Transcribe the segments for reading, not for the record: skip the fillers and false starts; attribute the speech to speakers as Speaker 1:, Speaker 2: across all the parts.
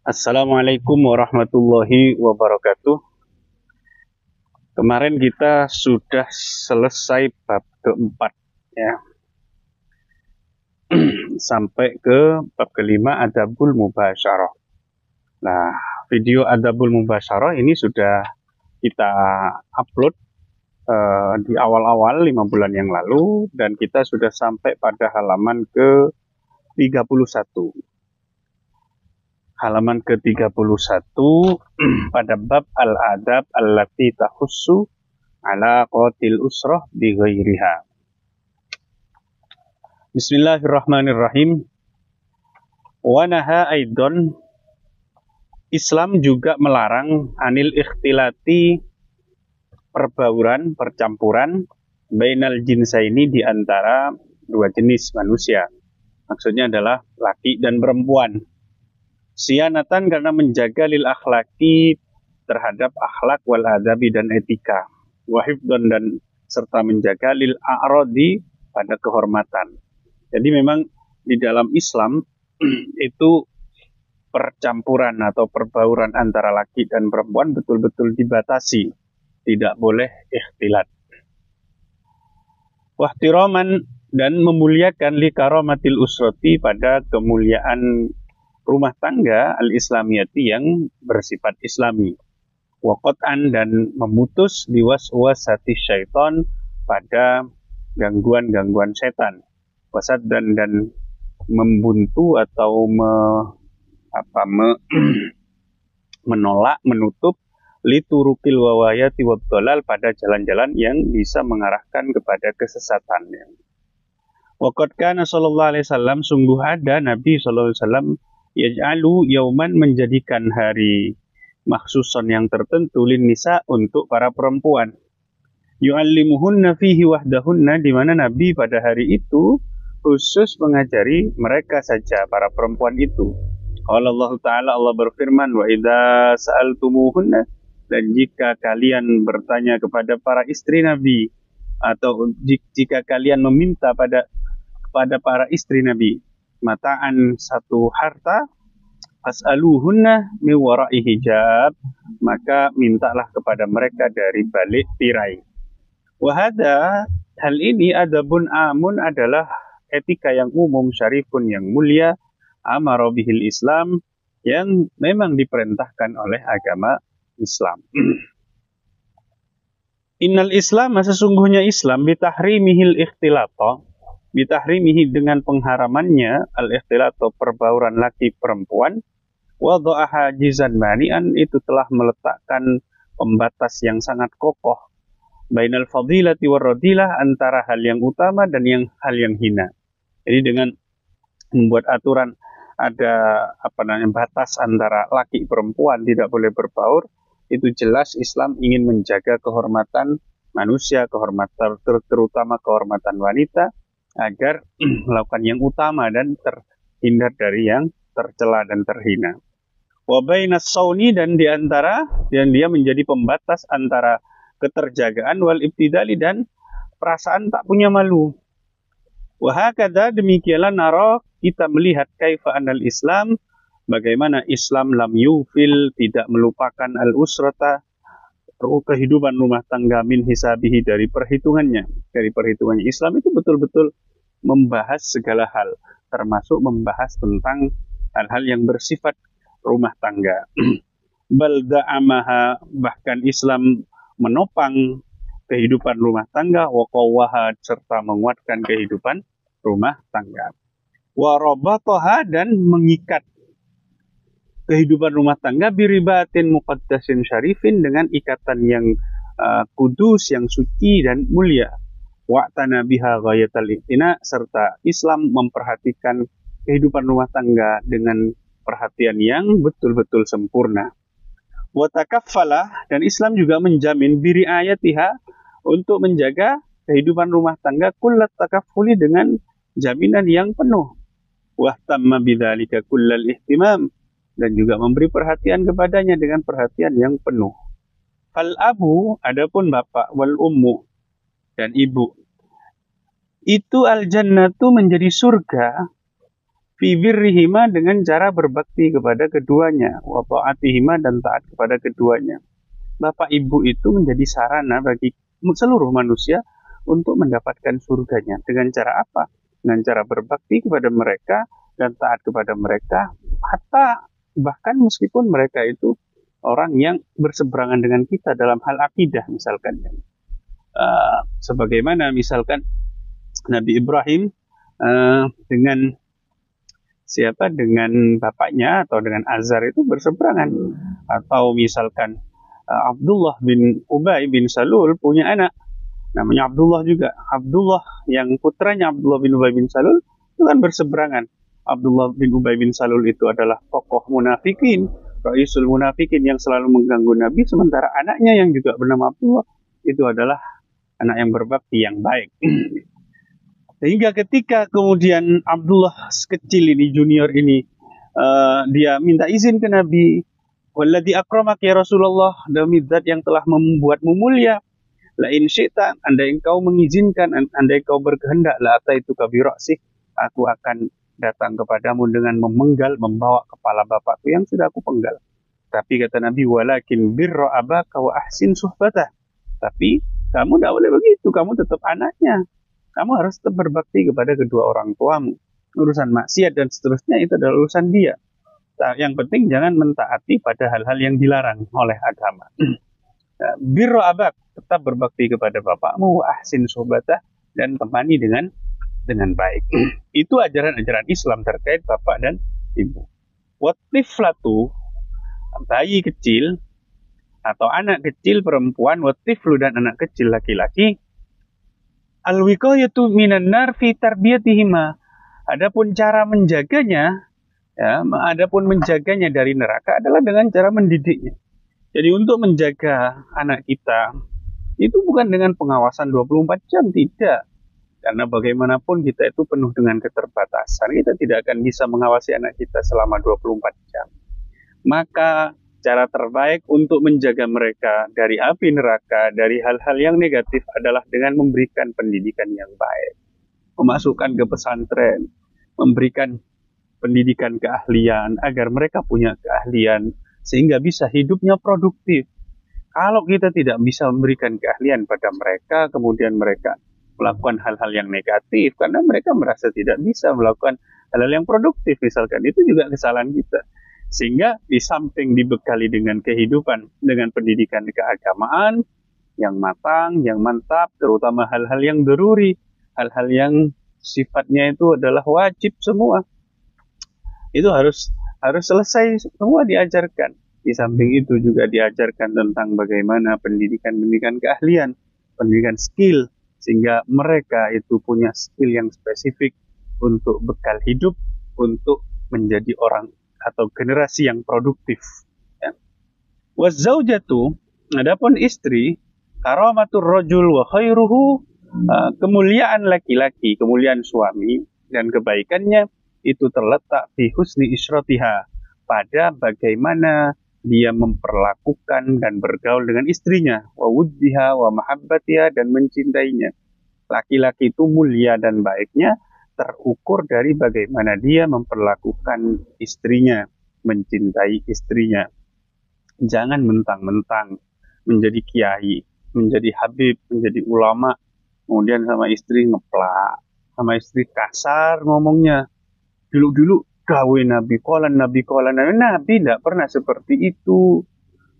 Speaker 1: Assalamualaikum warahmatullahi wabarakatuh. Kemarin kita sudah selesai bab keempat ya. Sampai ke bab kelima adabul mubasyarah. Nah, video adabul mubasyarah ini sudah kita upload di awal-awal 5 bulan yang lalu dan kita sudah sampai pada halaman ke 31. Halaman ke-31 pada bab al-adab allati tahussu ala qatil usrah bi ghairiha. Bismillahirrahmanirrahim. Wa naha aidan, Islam juga melarang anil ikhtilati, perbauran, percampuran bainal jinsaini, di antara dua jenis manusia. Maksudnya adalah laki dan perempuan. Sianatan, karena menjaga lil akhlaki, terhadap akhlak, wal adabi, dan etika, wahifdon, dan serta menjaga lil a'rodi, pada kehormatan. Jadi memang di dalam Islam itu percampuran atau perbauran antara laki dan perempuan betul-betul dibatasi, tidak boleh ikhtilat. Wahtiraman, dan memuliakan li karomatil usrati, pada kemuliaan rumah tangga al-islamiyati, yang bersifat islami. Waqat'an, dan memutus liwaswasati syaitan, pada gangguan-gangguan setan. Wasaddan, dan membuntu atau menolak, menutup liturukil wawayati wabdolal, pada jalan-jalan yang bisa mengarahkan kepada kesesatan. Waqad kana sallallahu alaihi wasallam, sungguh ada Nabi sallallahu alaihi wasallam, yaj'alu yauman, menjadikan hari makhsuson yang tertentu, lin nisa, untuk para perempuan. Yu'allimuhunna fihi wahdahunna, di mana Nabi pada hari itu khusus mengajari mereka saja, para perempuan itu. Allah Ta'ala, Allah berfirman, wa idza sa'altumuhunna, dan jika kalian bertanya kepada para istri Nabi, atau jika kalian meminta kepada para istri Nabi mataan, satu harta, fas'aluhunna min wara'i hijab, maka mintalah kepada mereka dari balik tirai. Wahada, hal ini adabun amun, adalah etika yang umum, syarifun, yang mulia, amara bihil Islam, yang memang diperintahkan oleh agama Islam. Innal Islam, sesungguhnya Islam, bitahrimihi dengan pengharamannya al-ikhtilat, atau perbauran laki perempuan, wadha'a hajizan mani'an, itu telah meletakkan pembatas yang sangat kokoh, bainal fadilati warradilah, antara hal yang utama dan hal yang hina. Jadi dengan membuat aturan ada batas antara laki perempuan, tidak boleh berbaur, itu jelas Islam ingin menjaga kehormatan manusia, kehormatan terutama kehormatan wanita, agar melakukan yang utama dan terhindar dari yang tercela dan terhina. Wa bainas sauni, dan dia menjadi pembatas antara keterjagaan, wal ibtidali, dan perasaan tak punya malu. Wa hakadha, demikianlah nara, kita melihat, kaifa anal Islam, bagaimana Islam lam yufil, tidak melupakan al usrata, kehidupan rumah tangga, min hisabihi, dari perhitungannya. Islam itu betul-betul membahas segala hal, termasuk membahas tentang hal-hal yang bersifat rumah tangga. Bal da'amaha, bahkan Islam menopang kehidupan rumah tangga, wa qawwaha, serta menguatkan kehidupan rumah tangga. Wa rabataha, dan mengikat kehidupan rumah tangga, biribatin muqaddasin syarifin, dengan ikatan yang kudus, yang suci dan mulia. Wa'tana biha ghayatal i'tina, serta Islam memperhatikan kehidupan rumah tangga dengan perhatian yang betul-betul sempurna. Wa takaffala, dan Islam juga menjamin biri ayatiha, untuk menjaga kehidupan rumah tangga, kullat takaffuli, dengan jaminan yang penuh. Wa tamma bidzalika kullal ihtimam, dan juga memberi perhatian kepadanya dengan perhatian yang penuh. Fal abu, adapun bapak, wal ummu, dan ibu, itu al jannatu, menjadi surga, fi birrihima, dengan cara berbakti kepada keduanya, wa ta'atihima, dan taat kepada keduanya. Bapak ibu itu menjadi sarana bagi seluruh manusia untuk mendapatkan surganya. Dengan cara apa? Dengan cara berbakti kepada mereka dan taat kepada mereka, hatta bahkan meskipun mereka itu orang yang berseberangan dengan kita dalam hal akidah misalkan. Sebagaimana misalkan Nabi Ibrahim dengan dengan bapaknya atau dengan Azar itu berseberangan, atau misalkan Abdullah bin Ubay bin Salul punya anak namanya Abdullah juga. Abdullah yang putranya Abdullah bin Ubay bin Salul itu kan berseberangan. Abdullah bin Ubay bin Salul itu adalah tokoh munafikin, Raisul munafikin yang selalu mengganggu Nabi, sementara anaknya yang juga bernama Abdullah itu adalah anak yang berbakti, yang baik. Sehingga ketika kemudian Abdullah kecil ini, junior ini, dia minta izin ke Nabi, walladzi akramak ya Rasulullah, demi zat yang telah membuatmu mulia, la in syi'ta, andai engkau mengizinkan, andai engkau berkehendak, la ataitu ka bi ra'sih, aku akan datang kepadamu dengan membawa kepala bapakku yang sudah aku penggal. Tapi kata Nabi, walakin birra abaka wa ahsin suhbatah. Tapi kamu tidak boleh begitu, kamu tetap anaknya. Kamu harus tetap berbakti kepada kedua orang tuamu. Urusan maksiat dan seterusnya itu adalah urusan dia. Yang penting jangan mentaati pada hal-hal yang dilarang oleh agama. Birra abak, tetap berbakti kepada bapakmu, wa ahsin suhbatah, dan temani dengan baik. Itu ajaran-ajaran Islam terkait bapak dan ibu. Watiflatu, bayi kecil atau anak kecil perempuan, watiflu, dan anak kecil laki-laki, alwiqayatu minan nar fi tarbiyatihima. Adapun cara menjaganya, adapun menjaganya dari neraka adalah dengan cara mendidiknya. Jadi untuk menjaga anak kita itu bukan dengan pengawasan 24 jam, tidak. Karena bagaimanapun kita itu penuh dengan keterbatasan. Kita tidak akan bisa mengawasi anak kita selama 24 jam. Maka cara terbaik untuk menjaga mereka dari api neraka, dari hal-hal yang negatif adalah dengan memberikan pendidikan yang baik. Memasukkan ke pesantren, memberikan pendidikan keahlian agar mereka punya keahlian sehingga bisa hidupnya produktif. Kalau kita tidak bisa memberikan keahlian pada mereka, kemudian mereka melakukan hal-hal yang negatif karena mereka merasa tidak bisa melakukan hal-hal yang produktif misalkan, itu juga kesalahan kita. Sehingga di samping dibekali dengan kehidupan, dengan pendidikan keagamaan yang matang, yang mantap, terutama hal-hal yang daruri, hal-hal yang sifatnya itu adalah wajib semua, itu harus selesai semua diajarkan. Di samping itu juga diajarkan tentang bagaimana pendidikan keahlian, pendidikan skill, sehingga mereka itu punya skill yang spesifik untuk bekal hidup, untuk menjadi orang atau generasi yang produktif. Wazzaujatu, adapun istri, karamatur rajul wa khairuhu, kemuliaan laki-laki, kemuliaan suami dan kebaikannya itu terletak di husni isyratiha, pada bagaimana dia memperlakukan dan bergaul dengan istrinya, wa wuddiha wa mahabbatiha, dan mencintainya. Laki-laki itu mulia dan baiknya terukur dari bagaimana dia memperlakukan istrinya, mencintai istrinya. Jangan mentang-mentang menjadi kiai, menjadi habib, menjadi ulama, kemudian sama istri ngeplak, sama istri kasar ngomongnya. Dulu gawe Nabi kolan, Nabi tidak pernah seperti itu.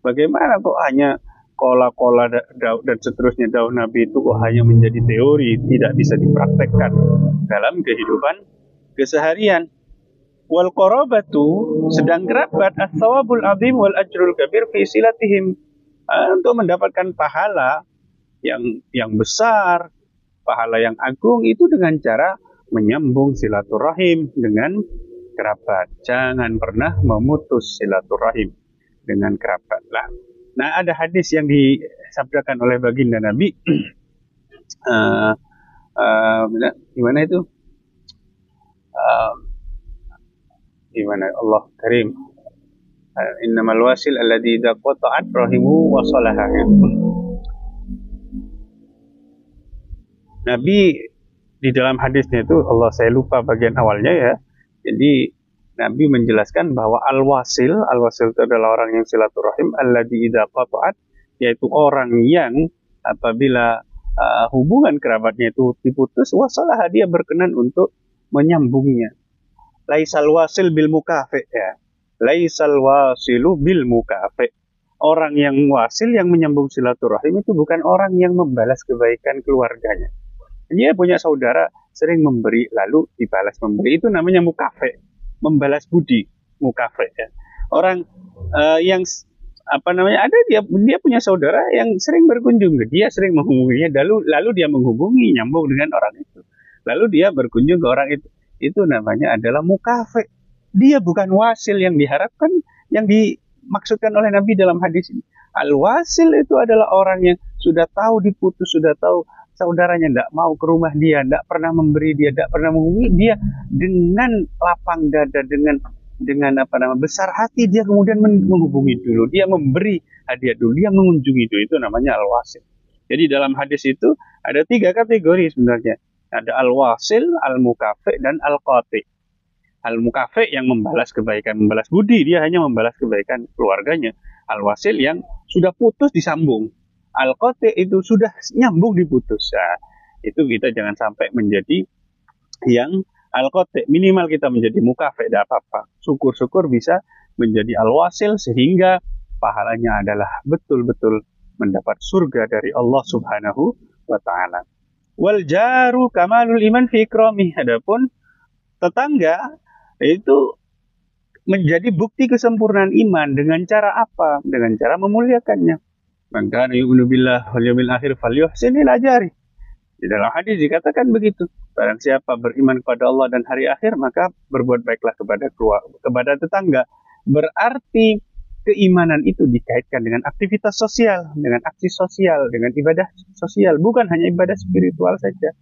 Speaker 1: Bagaimana kok hanya kola-kola dan seterusnya daun Nabi itu kok hanya menjadi teori, tidak bisa dipraktekkan dalam kehidupan keseharian. Wal qarabatu, sedang kerabat, as-sawabul azim wal ajrul kabir fi silatihim, untuk mendapatkan pahala yang besar, pahala yang agung itu dengan cara menyambung silaturahim dengan kerabat. Jangan pernah memutus silaturahim dengan kerabat. Nah, ada hadis yang disabdakan oleh baginda Nabi. Gimana itu? Gimana? Allah Karim. Innamal wasil alladhi idza qata'at rahimu wa salaha. Nabi di dalam hadisnya itu, saya lupa bagian awalnya ya. Jadi Nabi menjelaskan bahwa al-wasil itu adalah orang yang silaturahim, alladzi idza qata'at, yaitu orang yang apabila hubungan kerabatnya itu diputus, wasalah dia berkenan untuk menyambungnya. Laisal wasil bil mukafi, ya. Laisal wasilu bil mukafi. Orang yang wasil yang menyambung silaturahim itu bukan orang yang membalas kebaikan keluarganya. Dia punya saudara sering memberi lalu dibalas memberi, itu namanya mukafe, membalas budi, mukafe, ya. Orang yang ada dia punya saudara yang sering berkunjung ke dia, sering menghubunginya, lalu dia menghubungi, nyambung dengan orang itu, lalu dia berkunjung ke orang itu namanya adalah mukafe. Dia bukan wasil yang diharapkan, yang dimaksudkan oleh Nabi dalam hadis ini. Al-wasil itu adalah orang yang sudah tahu diputus, sudah tahu saudaranya tidak mau ke rumah dia, tidak pernah memberi dia, tidak pernah menghubungi dia, dengan lapang dada, dengan besar hati dia kemudian menghubungi dulu, dia memberi hadiah dulu, dia mengunjungi dulu, itu namanya al-wasil. Jadi dalam hadis itu ada 3 kategori sebenarnya. Ada al-wasil, al-mukafi, dan al-qati. Al-mukafi yang membalas kebaikan, membalas budi, dia hanya membalas kebaikan keluarganya. Al-wasil yang sudah putus disambung. Al-qati itu sudah nyambung diputus. Nah, itu kita jangan sampai menjadi yang al-qati. Minimal kita menjadi mukafi, tidak apa-apa. Syukur-syukur bisa menjadi al-wasil sehingga pahalanya adalah betul-betul mendapat surga dari Allah Subhanahu wa ta'ala. Wal jaru kamalul iman fi ikramih. Adapun tetangga itu menjadi bukti kesempurnaan iman dengan cara apa? Dengan cara memuliakannya. Man kana yu'minu billahi wal yawmil akhir falyuhsin ila jari. Di dalam hadis dikatakan begitu. Barang siapa beriman kepada Allah dan hari akhir, maka berbuat baiklah kepada tetangga. Berarti keimanan itu dikaitkan dengan aktivitas sosial, dengan aksi sosial, dengan ibadah sosial, bukan hanya ibadah spiritual saja.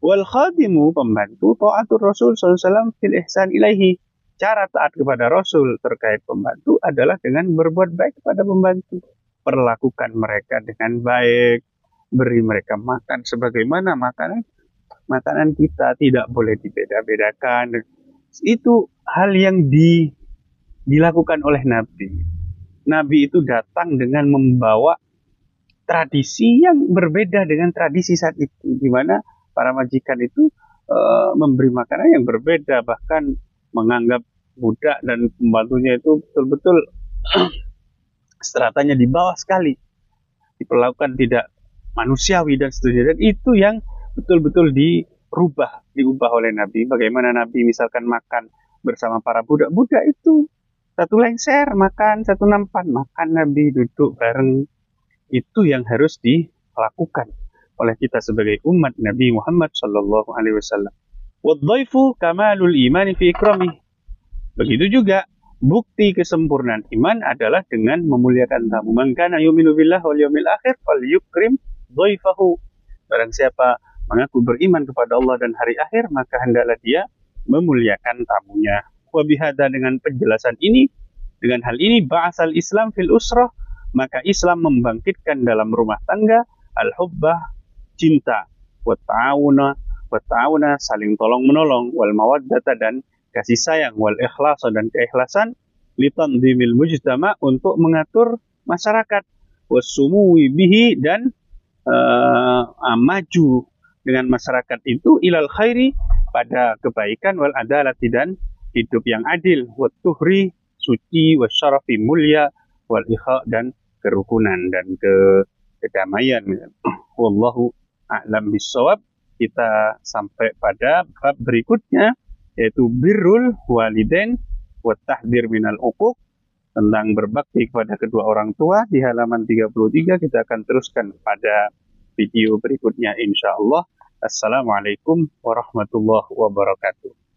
Speaker 1: Wal khadimu, pembantu, ta'atur Rasul sallallahu alaihi wasallam fil ihsan ilaihi. Cara taat kepada Rasul terkait pembantu adalah dengan berbuat baik kepada pembantu. Perlakukan mereka dengan baik, beri mereka makan sebagaimana makanan kita, tidak boleh dibeda-bedakan. Itu hal yang dilakukan oleh Nabi. Nabi itu datang dengan membawa tradisi yang berbeda dengan tradisi saat itu, di mana para majikan itu memberi makanan yang berbeda, bahkan menganggap budak dan pembantunya itu betul-betul stratanya di bawah sekali, diperlakukan tidak manusiawi dan seterusnya. Dan itu yang betul-betul diubah oleh Nabi. Bagaimana Nabi misalkan makan bersama para budak-budak itu, satu lengser makan, satu nampan makan, Nabi duduk bareng. Itu yang harus dilakukan oleh kita sebagai umat Nabi Muhammad sallallahu alaihi wasallam. Wadhaifu kamalul imani fi ikramih. Begitu juga bukti kesempurnaan iman adalah dengan memuliakan tamu. Man kana yu'minu billahi wal yawmil akhir falyukrim dhaifahu. Barang siapa mengaku beriman kepada Allah dan hari akhir, maka hendaklah dia memuliakan tamunya. Wa bihadza, dengan penjelasan ini, dengan hal ini, ba'asal Islam fil usrah, maka Islam membangkitkan dalam rumah tangga al-hubbah, cinta, wa ta'awuna, saling tolong menolong, wal mawaddata, dan kasih sayang, wal ikhlasa, dan keikhlasan, litanzimil mujtama, untuk mengatur masyarakat, wasumuwi bihi, dan maju dengan masyarakat itu, ilal khairi, pada kebaikan, wal adalati, dan hidup yang adil, wat tuhri, suci, wasyarafi, mulia, wal ikha, dan kerukunan dan kedamaian. Wallahu a'lam bissawab. Kita sampai pada bab berikutnya, yaitu birrul walidain wa tahdzir minal uquq, tentang berbakti kepada kedua orang tua, di halaman 33. Kita akan teruskan pada video berikutnya insyaallah. Assalamualaikum warahmatullahi wabarakatuh.